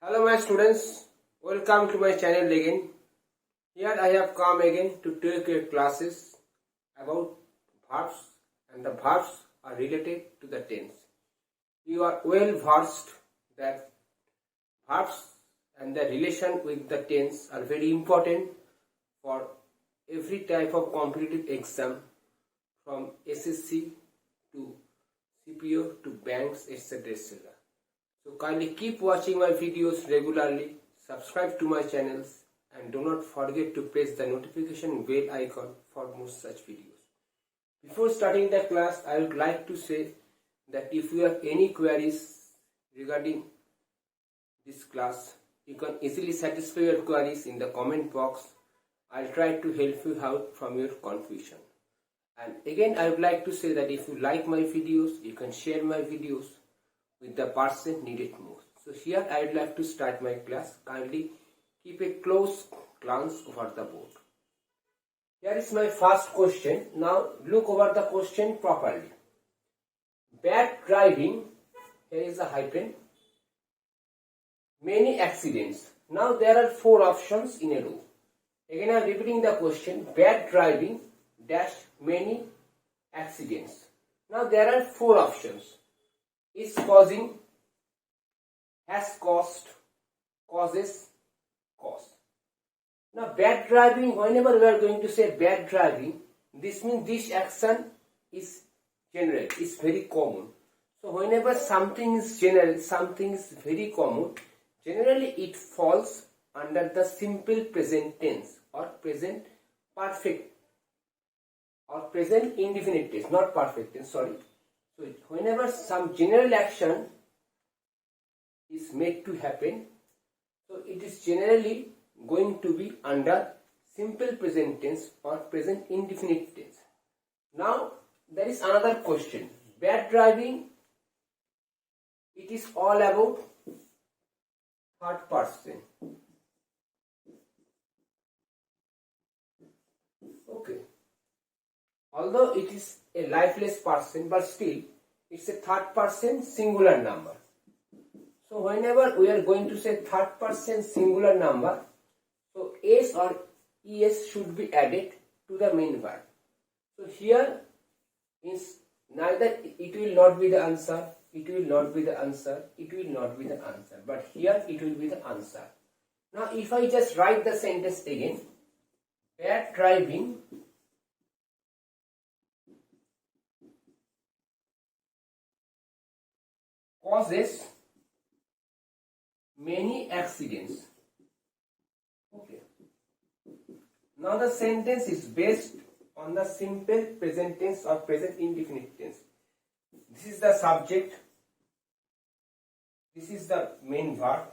Hello my students, welcome to my channel again. Here I have come again to take your classes about verbs, and the verbs are related to the tense. You are well versed that verbs and the relation with the tense are very important for every type of competitive exam, from SSC to CPO to banks, etc. etc. So kindly keep watching my videos regularly, subscribe to my channels, and do not forget to press the notification bell icon for more such videos. Before starting the class, I would like to say that if you have any queries regarding this class, you can easily satisfy your queries in the comment box. I'll try to help you out from your confusion. And again, I would like to say that if you like my videos, you can share my videos with the person needed most. So here I would like to start my class. Kindly keep a close glance over the board. Here is my first question. Now look over the question properly. Bad driving, here is a hyphen, many accidents. Now there are 4 options in a row. Again I am repeating the question. Bad driving dash many accidents. Now there are 4 options. Is causing, has caused, causes, cause. Now bad driving, whenever we are going to say bad driving, this means this action is general, is very common. So whenever something is general, something is very common, generally it falls under the simple present tense or present perfect or present indefinite tense, not perfect tense, sorry. So whenever some general action is made to happen, so it is generally going to be under simple present tense or present indefinite tense. Now there is another question. Bad driving, it is all about third person. Okay. Although it is a lifeless person, but still it's a third person singular number. So whenever we are going to say third person singular number, so s or es should be added to the main verb. So here is neither it will not be the answer, it will not be the answer, it will not be the answer, but here it will be the answer. Now if I just write the sentence again, bad driving causes many accidents. Okay. Now the sentence is based on the simple present tense or present indefinite tense. This is the subject, this is the main verb,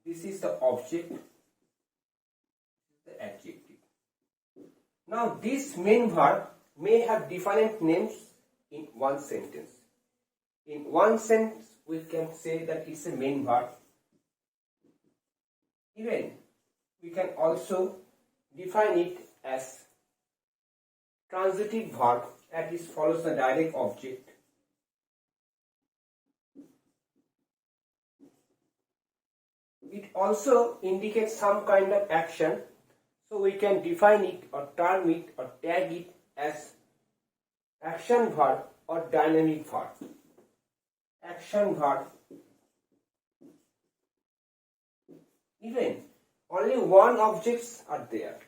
this is the object, this is the adjective. Now this main verb may have different names in one sentence. In one sentence, we can say that it's a main verb. Even we can also define it as transitive verb, that is follows the direct object. It also indicates some kind of action, so we can define it or term it or tag it as action verb or dynamic verb. Action verb. Even only one objects are there.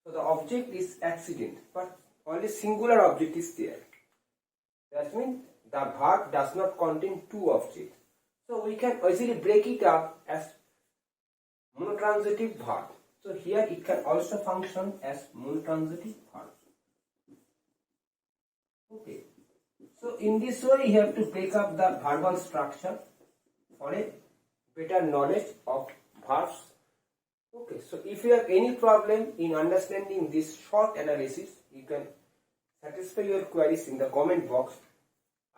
So the object is accident, but only singular object is there. That means the verb does not contain 2 objects. So we can easily break it up as monotransitive verb. So here it can also function as monotransitive verb. Okay. So in this way you have to break up the verbal structure for a better knowledge of verbs. Okay, so if you have any problem in understanding this short analysis, you can satisfy your queries in the comment box.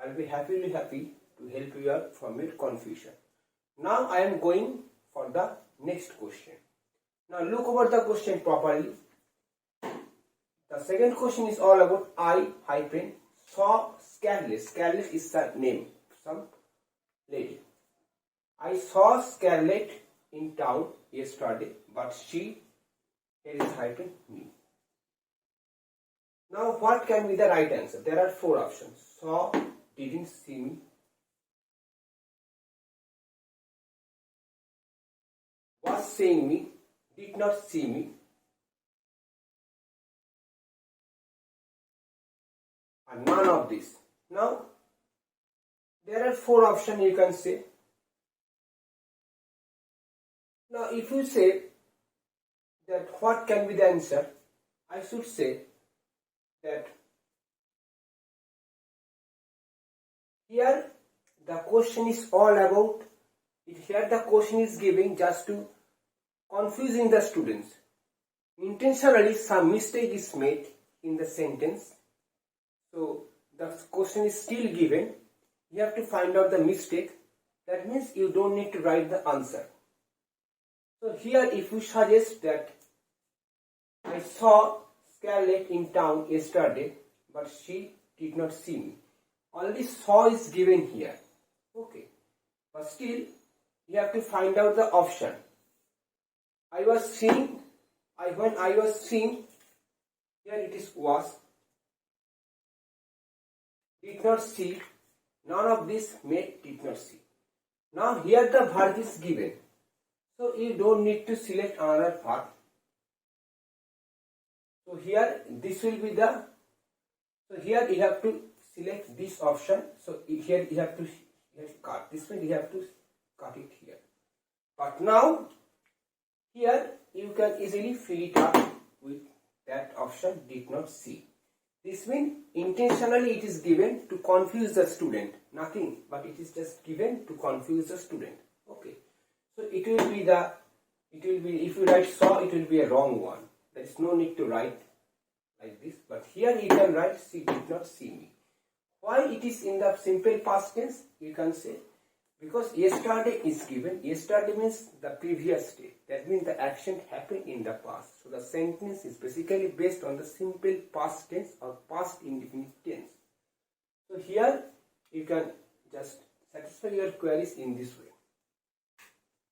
I will be happy to help you out from your confusion. Now I am going for the next question. Now look over the question properly. The second question is all about I hyphen saw Scarlett. Scarlett is the name, some lady. I saw Scarlett in town yesterday, but she terrified me. Now what can be the right answer? There are four options. Saw, didn't see me, was seeing me, did not see me, and none of this. Now there are four options you can say. Now if you say that what can be the answer, I should say that here the question is all about, here the question is giving just to confusing the students. Intentionally some mistake is made in the sentence. So the question is still given. You have to find out the mistake. That means you don't need to write the answer. So here if you suggest that I saw Scarlett in town yesterday, but she did not see me. Only saw is given here. Okay. But still you have to find out the option. When I was seeing, here it is was, did not see, none of this made did not see. Now here the verb is given. So you don't need to select another verb. So here this will be the, so here you have to select this option. So here you have to cut, this one you have to cut it here. But now here you can easily fill it up with that option did not see. This means intentionally it is given to confuse the student, nothing, but it is just given to confuse the student. Okay. So it will be if you write saw, it will be a wrong one. There is no need to write like this, but here you can write she did not see me. Why it is in the simple past tense? You can say because yesterday is given. Yesterday means the previous day. That means the action happened in the past. So the sentence is basically based on the simple past tense or past indefinite tense. So here you can just satisfy your queries in this way.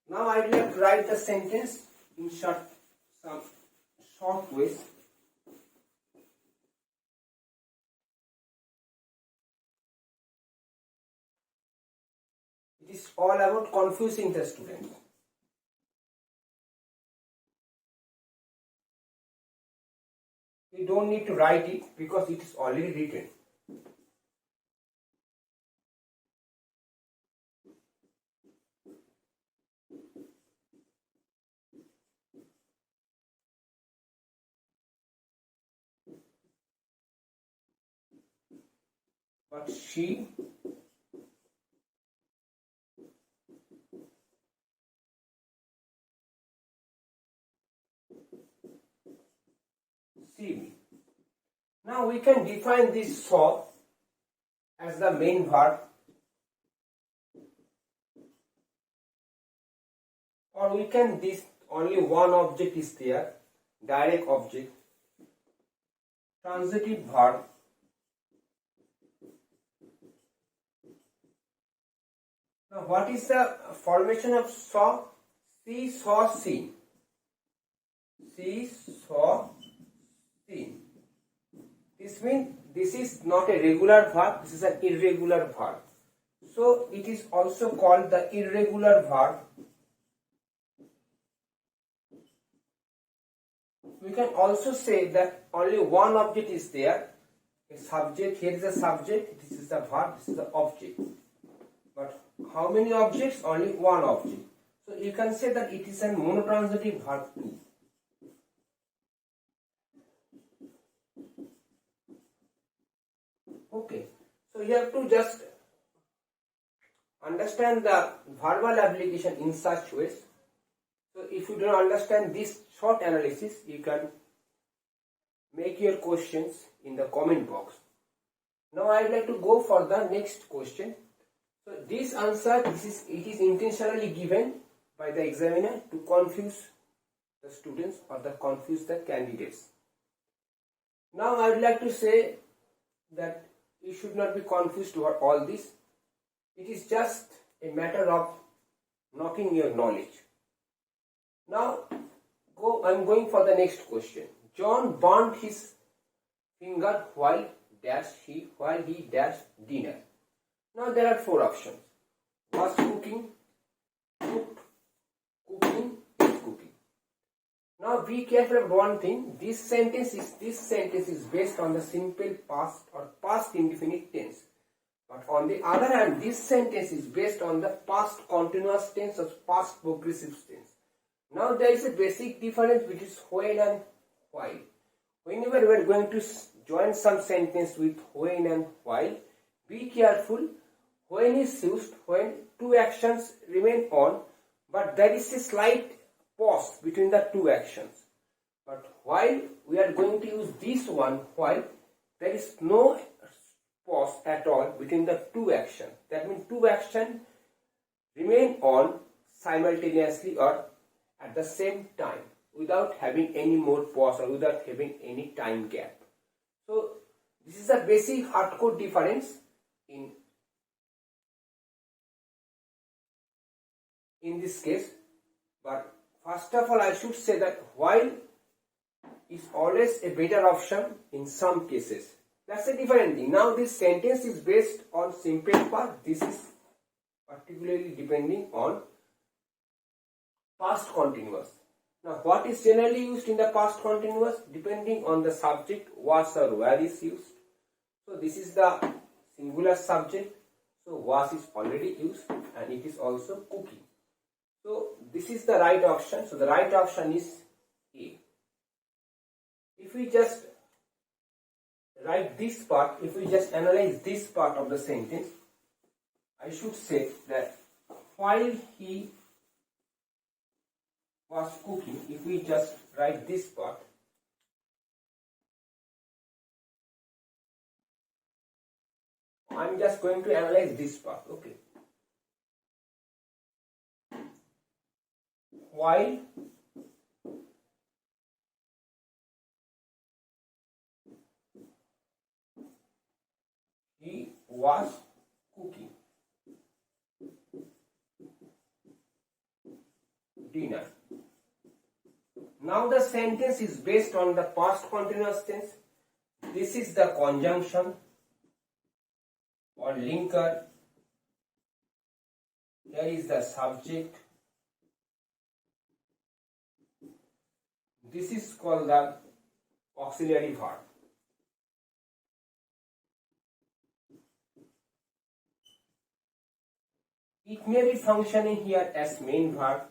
Now I will have to write the sentence in some short ways. It is all about confusing the student. You don't need to write it because it is already written. But she see me. Now we can define this saw as the main verb, or we can this only one object is there, direct object, transitive verb, now what is the formation of saw? She saw seen. She saw seen. This means this is not a regular verb, this is an irregular verb. So it is also called the irregular verb. We can also say that only one object is there. A subject, here is a subject, this is the verb, this is the object. But how many objects? Only one object. So you can say that it is a monotransitive verb too. Okay, so you have to just understand the verbal application in such ways. So if you don't understand this short analysis, you can make your questions in the comment box. Now I would like to go for the next question. So this answer, it is intentionally given by the examiner to confuse the students or to confuse the candidates. Now I would like to say that you should not be confused over all this. It is just a matter of knocking your knowledge. Now, I'm going for the next question. John burnt his finger while he dashed dinner. Now there are four options. Was cooking, cooked, cooking, is cooking. Now be careful of one thing. This sentence is based on the simple past or past indefinite tense. But on the other hand, this sentence is based on the past continuous tense or past progressive tense. Now there is a basic difference between when and while. Whenever we are going to join some sentence with when and while, be careful. When is used when two actions remain on, but there is a slight pause between the two actions. But while we are going to use this one, while there is no pause at all between the two actions. That means two actions remain on simultaneously or at the same time without having any more pause or without having any time gap. So this is a basic hardcore difference in this case. But first of all, I should say that while is always a better option in some cases. That's a different thing. Now this sentence is based on simple past. This is particularly depending on past continuous. Now what is generally used in the past continuous? Depending on the subject, was or where is used. So this is the singular subject. So was is already used and it is also cooking. So this is the right option. So the right option is A. If we just write this part, if we just analyze this part of the sentence, I should say that while he was cooking, if we just write this part, I'm just going to analyze this part, okay. While he was cooking dinner. Now the sentence is based on the past continuous tense. This is the conjunction or linker. Here is the subject. This is called the auxiliary verb. It may be functioning here as main verb.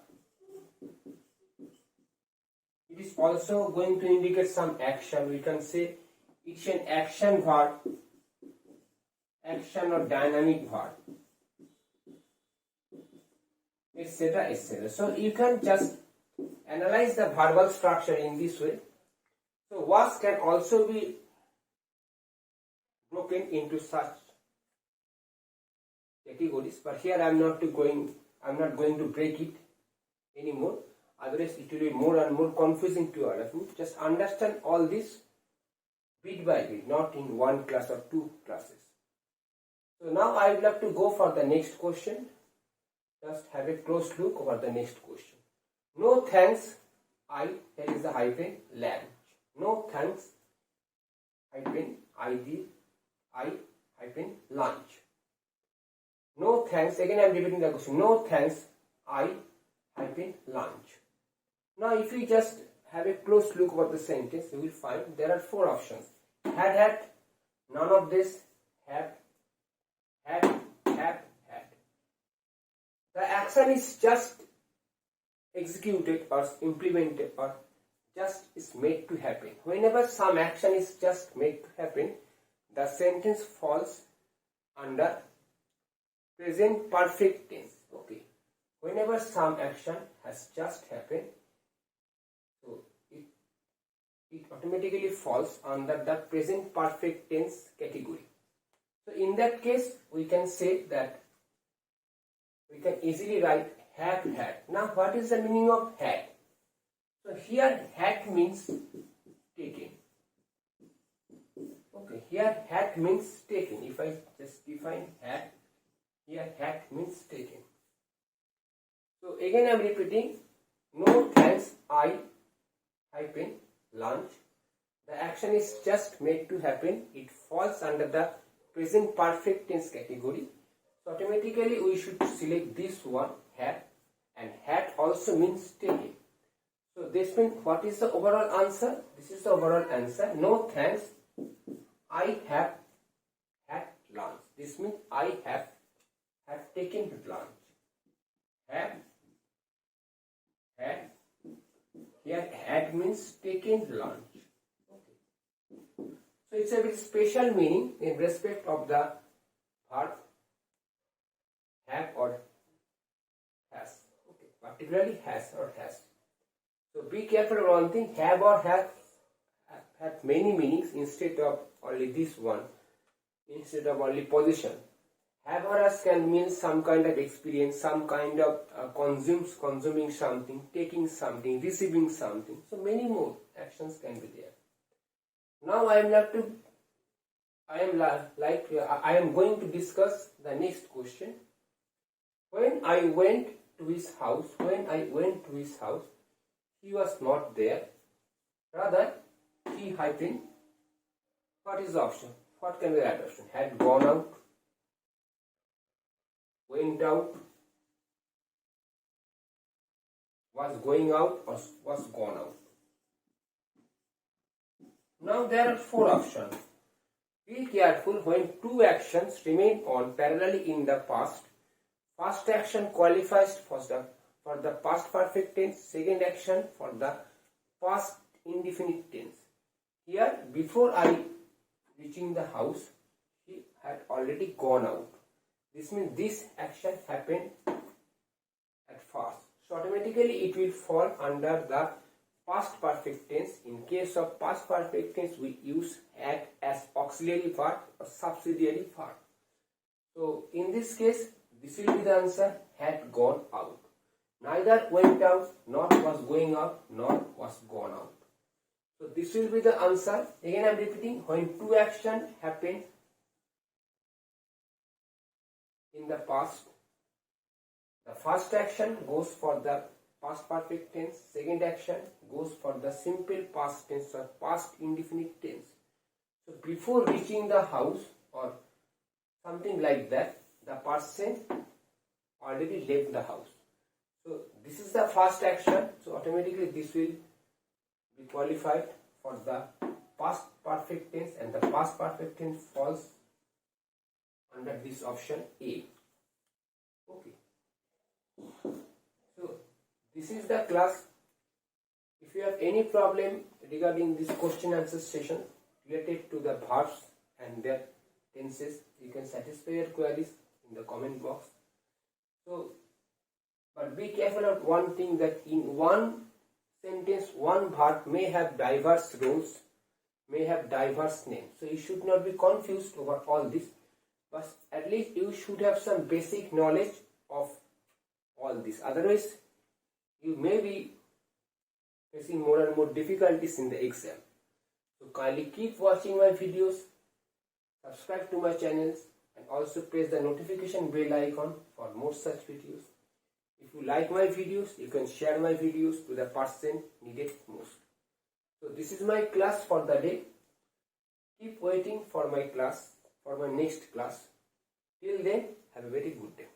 It is also going to indicate some action. We can say it's an action verb, action or dynamic verb, etc., etc. So you can just analyze the verbal structure in this way. So was can also be broken into such categories, but here I am not going to break it anymore. Otherwise it will be more and more confusing to all of you. Just understand all this bit by bit, not in one class or two classes. So now I would like to go for the next question. Just have a close look over the next question. No thanks, here is the hyphen, lunch. No thanks, hyphen, hyphen, lunch. No thanks, again I am repeating the question. No thanks, hyphen, lunch. Now if we just have a close look over the sentence, you will find there are four options. Had, none of this, had. The action is just executed or implemented or just is made to happen. Whenever some action is just made to happen, the sentence falls under present perfect tense. Okay. Whenever some action has just happened, so it automatically falls under the present perfect tense category. So in that case, we can say that we can easily write had. Now what is the meaning of had? So here had means taken. Okay, here had means taken. If I just define had, here had means taken. So again I am repeating, no thanks, I hyphen lunch. The action is just made to happen. It falls under the present perfect tense category. So automatically we should select this one, had, and had also means taken. So this means what is the overall answer? This is the overall answer. No thanks, I have had lunch. This means I have taken lunch. Had. Here had means taken lunch. Okay. So it's a very special meaning in respect of the verb have or has. Okay. Particularly has or has. So be careful of one thing. Have or have many meanings instead of only this one. Instead of only position. Have or has can mean some kind of experience, some kind of consuming something, taking something, receiving something. So many more actions can be there. Now I am going to discuss the next question. When I went to his house, he was not there. Rather, he hyphen. What is the option? What can be the right option? Had gone out, went out, was going out, or was gone out. Now there are four options. Be careful when two actions remain on parallelly in the past. First action qualifies for the past perfect tense. Second action for the past indefinite tense. Here, before I reaching the house, he had already gone out. This means this action happened at first. So automatically it will fall under the past perfect tense. In case of past perfect tense, we use had as auxiliary verb or subsidiary verb. So in this case, this will be the answer, had gone out. Neither went out, nor was going out, nor was gone out. So this will be the answer. Again I am repeating, when two actions happen in the past, the first action goes for the past perfect tense, second action goes for the simple past tense or past indefinite tense. So before reaching the house or something like that, the person already left the house. So this is the first action, so automatically this will be qualified for the past perfect tense, and the past perfect tense falls under this option A. Okay. So this is the class. If you have any problem regarding this question answer session related to the verbs and their tenses, you can satisfy your queries in the comment box. So, but be careful of one thing, that in one sentence, one verb may have diverse roles, may have diverse names. So you should not be confused over all this, but at least you should have some basic knowledge of all this. Otherwise, you may be facing more and more difficulties in the exam. So kindly keep watching my videos, subscribe to my channels, and also press the notification bell icon for more such videos. If you like my videos, you can share my videos to the person needed most. So this is my class for the day. Keep waiting for my class, for my next class. Till then, have a very good day.